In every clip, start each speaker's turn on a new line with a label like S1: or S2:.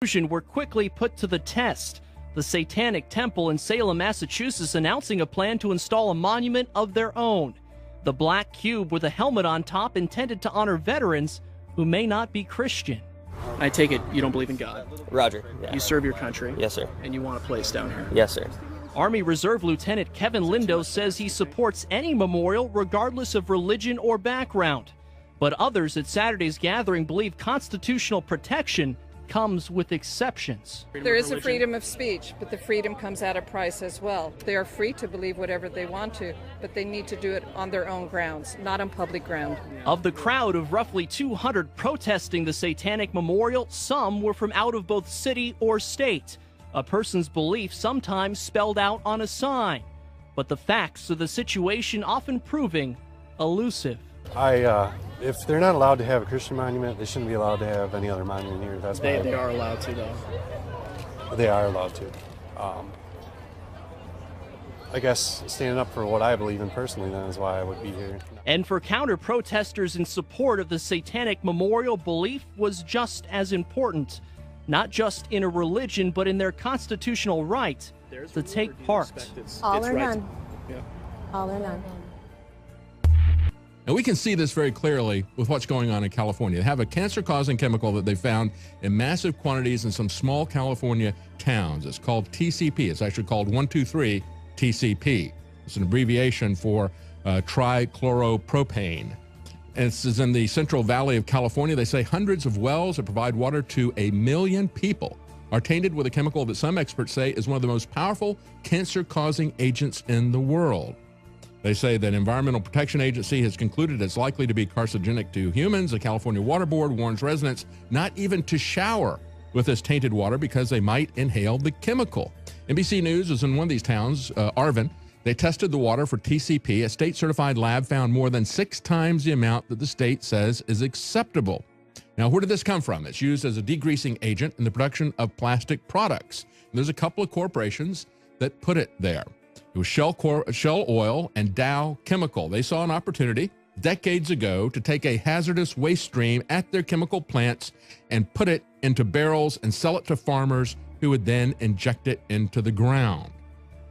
S1: Were quickly put to the test. The Satanic Temple in Salem, Massachusetts, announcing a plan to install a monument of their own. The black cube with a helmet on top intended to honor veterans who may not be Christian. I take it you don't believe in God.
S2: Roger. Yeah.
S1: You serve your country.
S2: Yes, sir.
S1: And you want a place down here.
S2: Yes, sir.
S1: Army Reserve Lieutenant Kevin Lindo says he supports any memorial regardless of religion or background. But others at Saturday's gathering believe constitutional protection comes with exceptions.
S3: There is a freedom of speech, but the freedom comes at a price as well. They are free to believe whatever they want to, but they need to do it on their own grounds, not on public ground.
S1: Of the crowd of roughly 200 protesting the Satanic Memorial, some were from out of both city or state. A person's belief sometimes spelled out on a sign, but the facts of the situation often proving elusive.
S4: If they're not allowed to have a Christian monument, they shouldn't be allowed to have any other monument here. That's
S1: they are allowed to, though.
S4: They are allowed to. I guess standing up for what I believe in personally, then, is why I would be here.
S1: And for counter-protesters in support of the Satanic Memorial, belief was just as important, not just in a religion, but in their constitutional right to take part.
S5: All or none. Yeah. All or none.
S6: And we can see this very clearly with what's going on in California. They have a cancer-causing chemical that they found in massive quantities in some small California towns. It's called TCP. It's actually called 1,2,3-TCP. It's an abbreviation for trichloropropane. And this is in the Central Valley of California. They say hundreds of wells that provide water to 1 million people are tainted with a chemical that some experts say is one of the most powerful cancer-causing agents in the world. They say that Environmental Protection Agency has concluded it's likely to be carcinogenic to humans. The California Water Board warns residents not even to shower with this tainted water because they might inhale the chemical. NBC News was in one of these towns, Arvin. They tested the water for TCP. A state-certified lab found more than 6 times the amount that the state says is acceptable. Now, where did this come from? It's used as a degreasing agent in the production of plastic products. There's a couple of corporations that put it there. It was Shell Oil and Dow Chemical. They saw an opportunity decades ago to take a hazardous waste stream at their chemical plants and put it into barrels and sell it to farmers who would then inject it into the ground.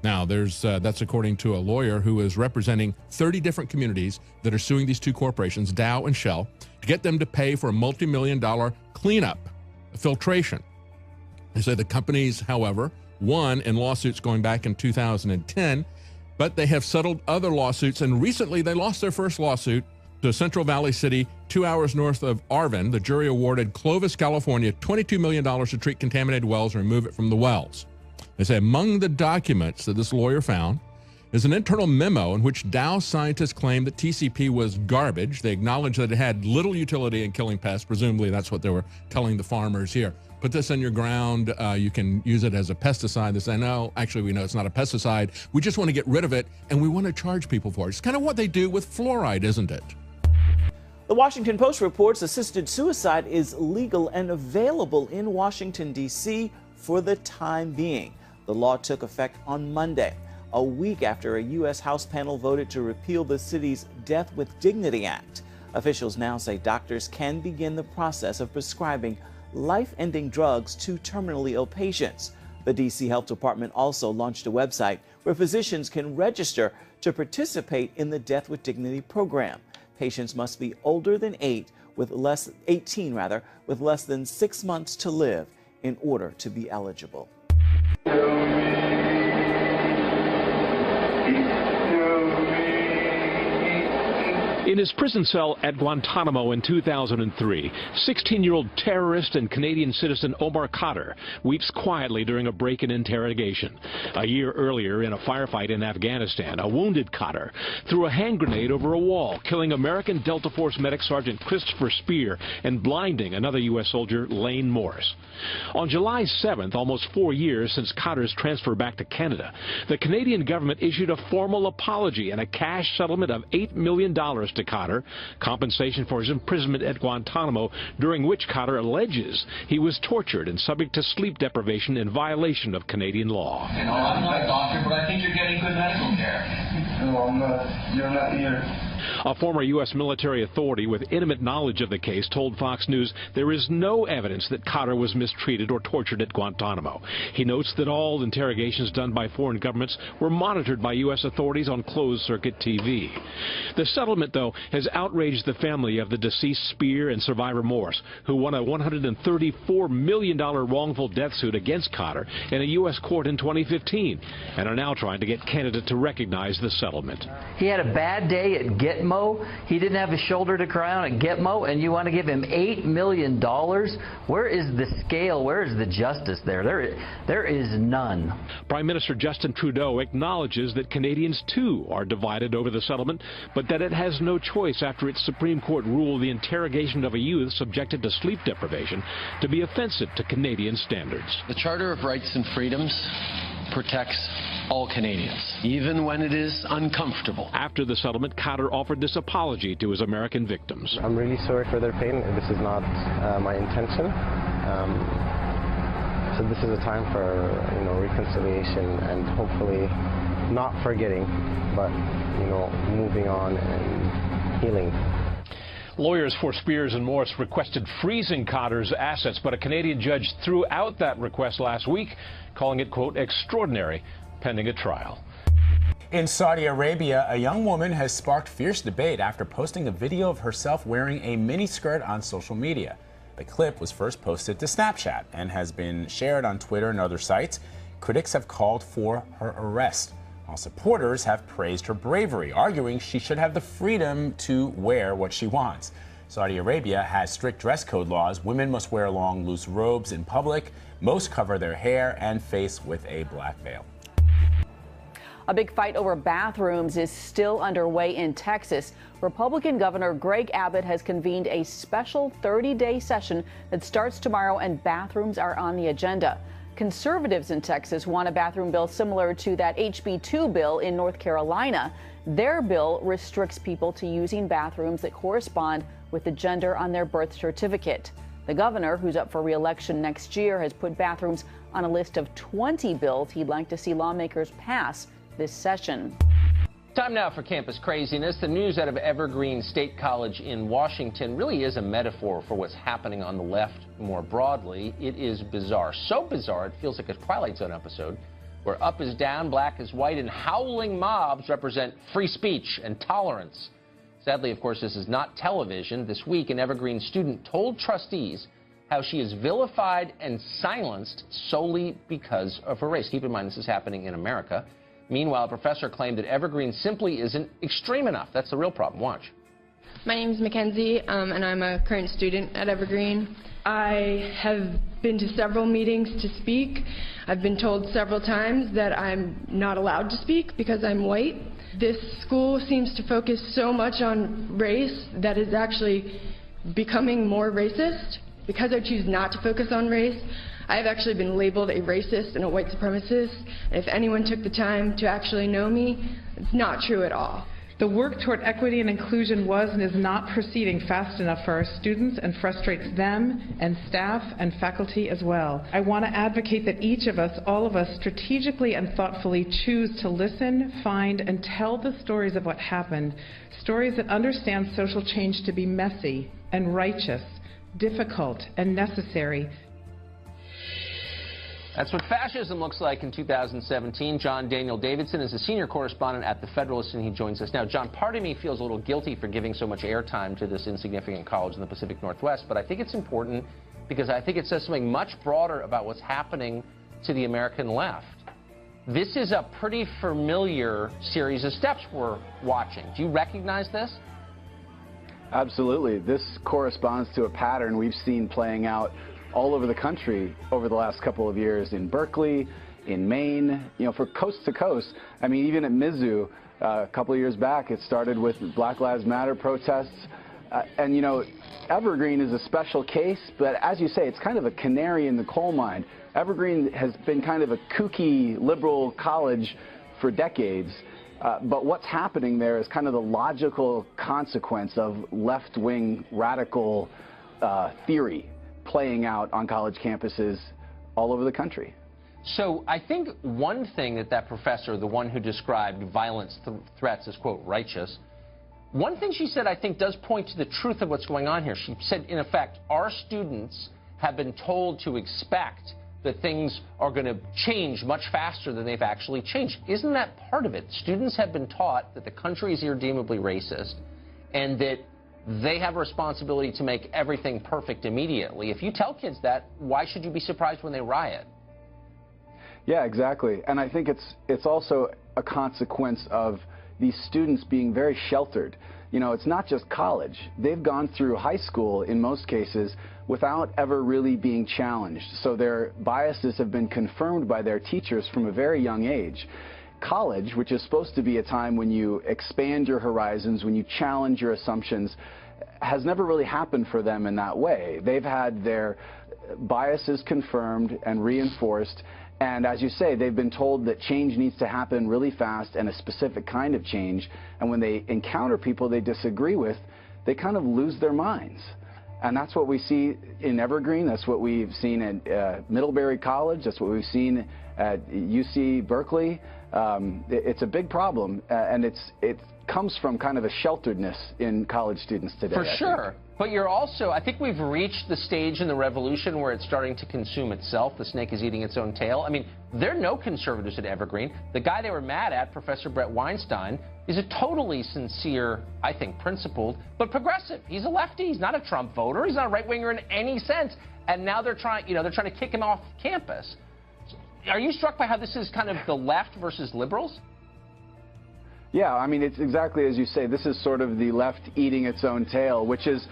S6: Now, that's according to a lawyer who is representing 30 different communities that are suing these two corporations, Dow and Shell, to get them to pay for a multi-million-dollar cleanup, filtration. They say the companies, however, won in lawsuits going back in 2010, but they have settled other lawsuits, and recently they lost their first lawsuit to Central Valley City, 2 hours north of Arvin. The jury awarded Clovis, California, $22 million to treat contaminated wells and remove it from the wells. They say among the documents that this lawyer found is an internal memo in which Dow scientists claimed that TCP was garbage. They acknowledged that it had little utility in killing pests. Presumably that's what they were telling the farmers here. Put this in your ground, you can use it as a pesticide. They say, no, actually we know it's not a pesticide. We just want to get rid of it, and we want to charge people for it. It's kind of what they do with fluoride, isn't it?
S7: The Washington Post reports assisted suicide is legal and available in Washington, D.C. for the time being. The law took effect on Monday, a week after a U.S. House panel voted to repeal the city's Death with Dignity Act. Officials now say doctors can begin the process of prescribing life-ending drugs to terminally ill patients. The D.C. Health Department also launched a website where physicians can register to participate in the Death with Dignity program. Patients must be older than 18, with less than 6 months to live in order to be eligible.
S8: In his prison cell at Guantanamo in 2003, 16-year-old terrorist and Canadian citizen Omar Khadr weeps quietly during a break-in interrogation. A year earlier, in a firefight in Afghanistan, a wounded Khadr threw a hand grenade over a wall, killing American Delta Force medic Sergeant Christopher Spear and blinding another U.S. soldier, Lane Morris. On July 7th, almost 4 years since Khadr's transfer back to Canada, the Canadian government issued a formal apology and a cash settlement of $8 million to Khadr, compensation for his imprisonment at Guantanamo, during which Khadr alleges he was tortured and subject to sleep deprivation in violation of Canadian law.
S9: You know, I'm not a doctor, but I think you're getting good medical care.
S10: No, I'm not. You're not here.
S8: A former U.S. military authority with intimate knowledge of the case told Fox News there is no evidence that Cotter was mistreated or tortured at Guantanamo. He notes that all interrogations done by foreign governments were monitored by U.S. authorities on closed-circuit TV. The settlement, though, has outraged the family of the deceased Spear and survivor Morse, who won a $134 million wrongful death suit against Cotter in a U.S. court in 2015, and are now trying to get Canada to recognize the settlement.
S2: He had a bad day at Gitmo. He didn't have a shoulder to cry on at Gitmo, and you want to give him $8 million? Where is the scale? Where is the justice there? There is none.
S8: Prime Minister Justin Trudeau acknowledges that Canadians, too, are divided over the settlement, but that it has no choice after its Supreme Court ruled the interrogation of a youth subjected to sleep deprivation to be offensive to Canadian standards.
S9: The Charter of Rights and Freedoms protects all Canadians, even when it is uncomfortable.
S8: After the settlement, Cotter offered this apology to his American victims.
S10: I'm really sorry for their pain. This is not my intention. So this is a time for reconciliation and hopefully not forgetting, but moving on and healing.
S8: Lawyers for Spears and Morse requested freezing Cotter's assets, but a Canadian judge threw out that request last week, calling it, quote, extraordinary, pending a trial.
S11: In Saudi Arabia, a young woman has sparked fierce debate after posting a video of herself wearing a miniskirt on social media. The clip was first posted to Snapchat and has been shared on Twitter and other sites. Critics have called for her arrest, while supporters have praised her bravery, arguing she should have the freedom to wear what she wants. Saudi Arabia has strict dress code laws. Women must wear long, loose robes in public. Most cover their hair and face with a black veil.
S12: A big fight over bathrooms is still underway in Texas. Republican Governor Greg Abbott has convened a special 30-day session that starts tomorrow, and bathrooms are on the agenda. Conservatives in Texas want a bathroom bill similar to that HB 2 bill in North Carolina. Their bill restricts people to using bathrooms that correspond with the gender on their birth certificate. The governor, who's up for re-election next year, has put bathrooms on a list of 20 bills he'd like to see lawmakers pass this session.
S13: Time now for campus craziness. The news out of Evergreen State College in Washington really is a metaphor for what's happening on the left more broadly. It is bizarre. So bizarre, it feels like a Twilight Zone episode where up is down, black is white, and howling mobs represent free speech and tolerance. Sadly, of course, this is not television. This week, an Evergreen student told trustees how she is vilified and silenced solely because of her race. Keep in mind, this is happening in America. Meanwhile, a professor claimed that Evergreen simply isn't extreme enough. That's the real problem. Watch.
S14: My name is Mackenzie, and I'm a current student at Evergreen. I have been to several meetings to speak. I've been told several times that I'm not allowed to speak because I'm white. This school seems to focus so much on race that is actually becoming more racist. Because I choose not to focus on race, I have actually been labeled a racist and a white supremacist. And if anyone took the time to actually know me, it's not true at all.
S15: The work toward equity and inclusion was and is not proceeding fast enough for our students and frustrates them and staff and faculty as well. I want to advocate that each of us, all of us, strategically and thoughtfully choose to listen, find, and tell the stories of what happened, stories that understand social change to be messy and righteous, difficult and necessary.
S13: That's what fascism looks like in 2017. John Daniel Davidson is a senior correspondent at The Federalist, and he joins us now. John, part of me feels a little guilty for giving so much airtime to this insignificant college in the Pacific Northwest, but I think it's important because I think it says something much broader about what's happening to the American left. This is a pretty familiar series of steps we're watching. Do you recognize this?
S16: Absolutely. This corresponds to a pattern we've seen playing out all over the country over the last couple of years, in Berkeley, in Maine, for coast to coast. I mean, even at Mizzou, a couple of years back, it started with Black Lives Matter protests. And Evergreen is a special case, but as you say, it's kind of a canary in the coal mine. Evergreen has been kind of a kooky liberal college for decades. But what's happening there is kind of the logical consequence of left-wing radical theory playing out on college campuses all over the country.
S13: So I think one thing that professor, the one who described violence threats as, quote, righteous, One thing she said I think does point to the truth of what's going on here. She said, in effect, our students have been told to expect that things are going to change much faster than they've actually changed. Isn't that part of it? Students have been taught that the country is irredeemably racist and that they have a responsibility to make everything perfect immediately. If you tell kids that, why should you be surprised when they riot?
S16: Yeah, exactly. And I think it's also a consequence of these students being very sheltered. You know, it's not just college. They've gone through high school, in most cases, without ever really being challenged. So their biases have been confirmed by their teachers from a very young age. College, which is supposed to be a time when you expand your horizons, when you challenge your assumptions, has never really happened for them in that way. They've had their biases confirmed and reinforced. And as you say, they've been told that change needs to happen really fast and a specific kind of change. And when they encounter people they disagree with, they kind of lose their minds. And that's what we see in Evergreen. That's what we've seen at Middlebury College. That's what we've seen at UC Berkeley. It's a big problem, and it comes from kind of a shelteredness in college students today.
S13: For sure. But you're also, I think we've reached the stage in the revolution where it's starting to consume itself. The snake is eating its own tail. I mean, there are no conservatives at Evergreen. The guy they were mad at, Professor Brett Weinstein, is a totally sincere, I think, principled, but progressive. He's a lefty. He's not a Trump voter. He's not a right-winger in any sense. And now they're trying to kick him off campus. Are you struck by how this is kind of the left versus liberals?
S16: Yeah, I mean, it's exactly as you say. This is sort of the left eating its own tail, which is,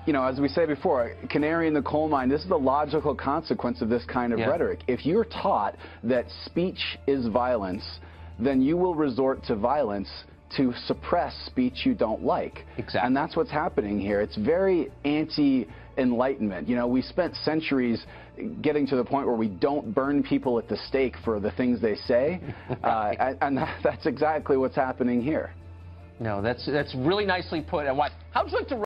S16: you know, as we say before, canary in the coal mine. This is the logical consequence of this kind of rhetoric. If you're taught that speech is violence, then you will resort to violence to suppress speech you don't like. Exactly. And that's what's happening here. It's very anti-enlightenment. You know, we spent centuries getting to the point where we don't burn people at the stake for the things they say, and that's exactly what's happening here.
S13: No, that's really nicely put. And how'd you like to